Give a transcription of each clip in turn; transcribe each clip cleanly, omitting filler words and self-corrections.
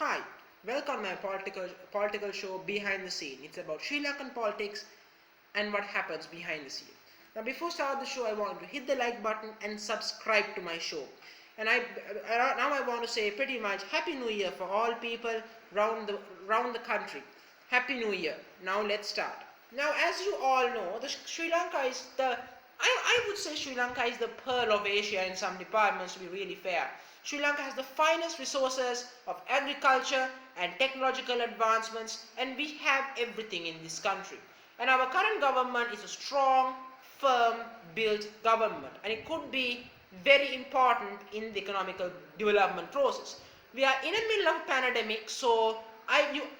Hi, welcome to my political show Behind the Scene. It's about Sri Lankan politics and what happens behind the scene. Now, before start the show, I want to hit the like button and subscribe to my show. And now I want to say pretty much Happy New Year for all people round the country. Happy New Year. Now let's start. Now, as you all know, the Sri Lanka is I would say Sri Lanka is the pearl of Asia in some departments, to be really fair. Sri Lanka has the finest resources of agriculture and technological advancements, and we have everything in this country. And our current government is a strong, firm, built government, and it could be very important in the economical development process. We are in the middle of a pandemic, so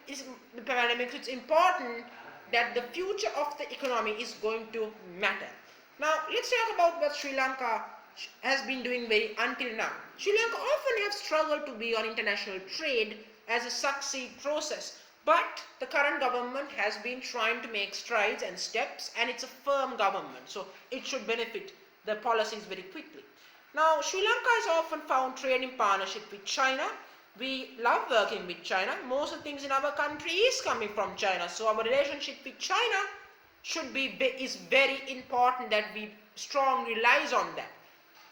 it's important that the future of the economy is going to matter. Now, let's talk about what Sri Lanka has been doing until now. Sri Lanka often has struggled to be on international trade as a succeed process, but the current government has been trying to make strides and steps, and it's a firm government, so it should benefit the policies very quickly. Now, Sri Lanka has often found trade in partnership with China. We love working with China. Most of the things in our country is coming from China, so our relationship with China is very important that we strongly relies on that.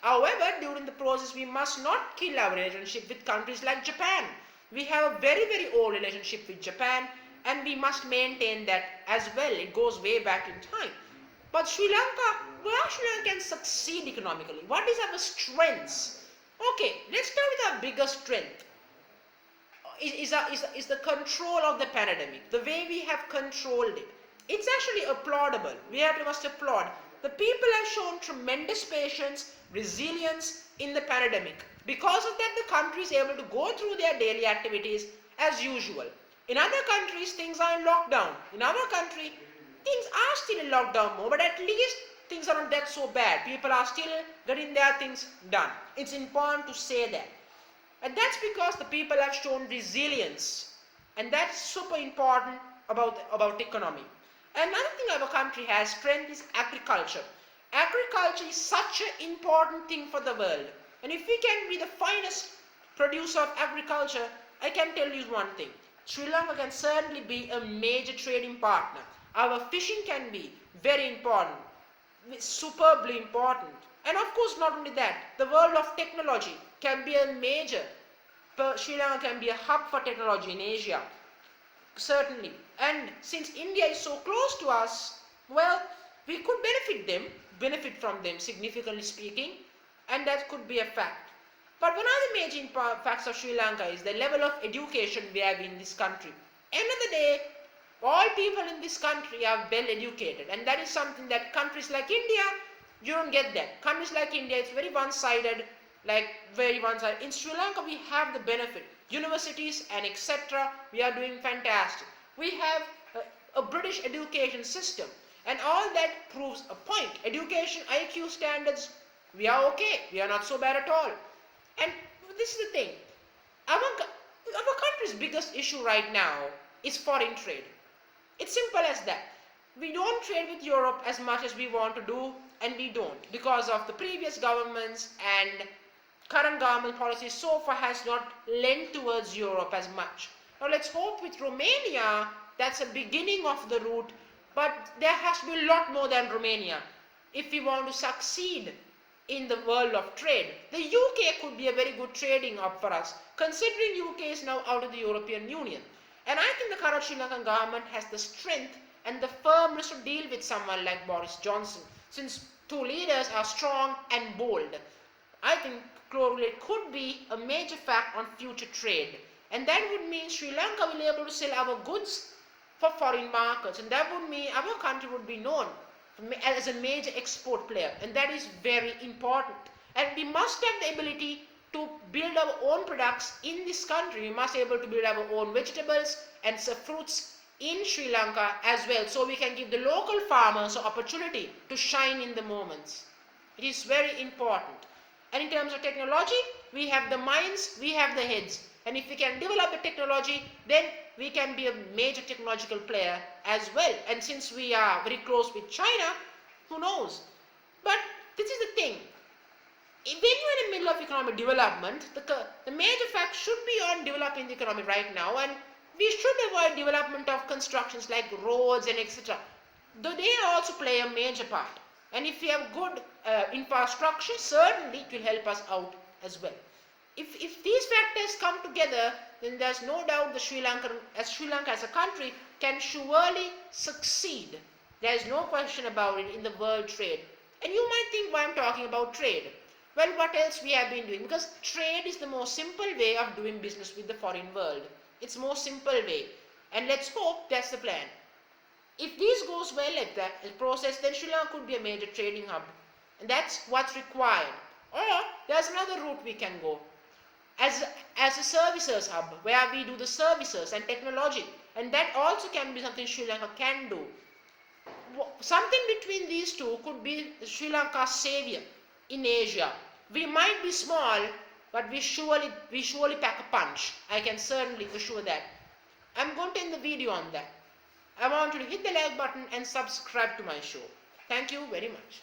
However, during the process, we must not kill our relationship with countries like Japan. We have a very old relationship with Japan, and we must maintain that as well. It goes way back in time. But Sri Lanka, where Sri Lanka can succeed economically? What is our strengths? Okay, let's start with our biggest strength. Is the control of the pandemic, the way we have controlled it. It's actually applaudable. We must applaud. The people have shown tremendous patience, resilience in the pandemic. Because of that, the country is able to go through their daily activities as usual. In other countries, things are in lockdown. In our country, things are still in lockdown mode, but at least things are not that so bad. People are still getting their things done. It's important to say that. And that's because the people have shown resilience. And that's super important about economy. Another thing our country has strength is agriculture. Agriculture is such an important thing for the world. And if we can be the finest producer of agriculture, I can tell you one thing. Sri Lanka can certainly be a major trading partner. Our fishing can be very important, superbly important. And of course, not only that, the world of technology can be a major. Sri Lanka can be a hub for technology in Asia. Certainly. And since India is so close to us, well, we could benefit from them significantly speaking, and that could be a fact. But one of the major facts of Sri Lanka is the level of education we have in this country. End of the day, all people in this country are well educated, and that is something that countries like India, you don't get that. Countries like India, it's very one-sided, In Sri Lanka, we have the benefit. Universities and etc. We are doing fantastic. We have a British education system, and all that proves a point. Education, IQ standards, we are okay. We are not so bad at all. And this is the thing. Our country's biggest issue right now is foreign trade. It's simple as that. We don't trade with Europe as much as we want to do, and we don't because of the previous governments, and current government policy so far has not lent towards Europe as much. Now let's hope with Romania, that's a beginning of the route, but there has to be a lot more than Romania if we want to succeed in the world of trade. The UK could be a very good trading hub for us, considering UK is now out of the European Union. And I think the current Sri Lankan government has the strength and the firmness to deal with someone like Boris Johnson, since two leaders are strong and bold. I think it could be a major fact on future trade, and that would mean Sri Lanka will be able to sell our goods for foreign markets, and that would mean our country would be known as a major export player, and that is very important. And we must have the ability to build our own products in this country. We must be able to build our own vegetables and fruits in Sri Lanka as well, so we can give the local farmers an opportunity to shine in the moments. It is very important. And in terms of technology, we have the minds, we have the heads. And if we can develop the technology, then we can be a major technological player as well. And since we are very close with China, who knows? But this is the thing. when you're in the middle of economic development, the major fact should be on developing the economy right now, and we should avoid development of constructions like roads and etc. Though they also play a major part. And if we have good infrastructure, certainly it will help us out as well. If these factors come together, then there's no doubt the Sri Lanka as a country can surely succeed. There is no question about it in the world trade. And you might think, why I'm talking about trade. Well, what else we have been doing? Because trade is the most simple way of doing business with the foreign world. It's the most simple way. And let's hope that's the plan. If this goes well at that process, then Sri Lanka could be a major trading hub. And that's what's required. Or there's another route we can go. As a services hub, where we do the services and technology. And that also can be something Sri Lanka can do. Something between these two could be Sri Lanka's savior in Asia. We might be small, but we surely pack a punch. I can certainly assure that. I'm going to end the video on that. I want you to hit the like button and subscribe to my show. Thank you very much.